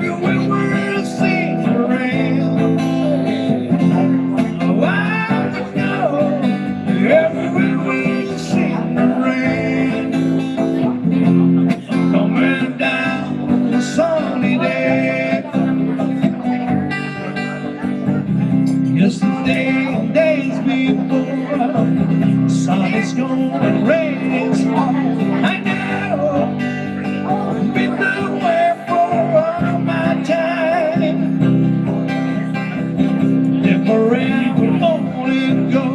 everywhere we'll see the rain. Oh, I know everywhere we'll see the rain. Coming down a sunny day. Yesterday, days before, the sun is gone and rain is on. I know, been away for all my time. If the rain would only go,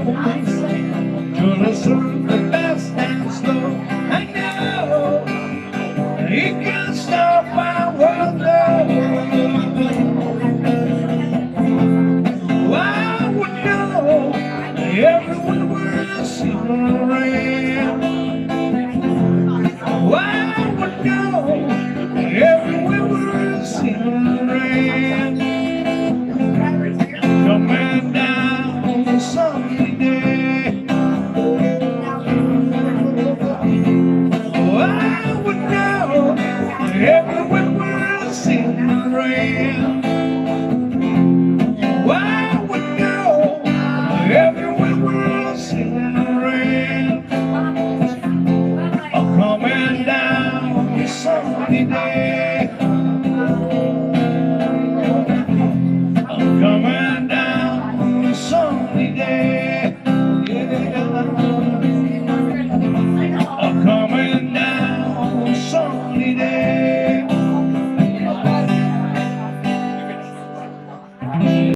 gonna serve the fast and slow. I know, it can stop my world. Everyone will see the rain. Oh, I would know. Everyone will see the rain. Coming down on a sunny day. Oh, I would know. Everyone will see the rain. Oh, I would know. Everyone will see the rain. Coming down on a sunny day.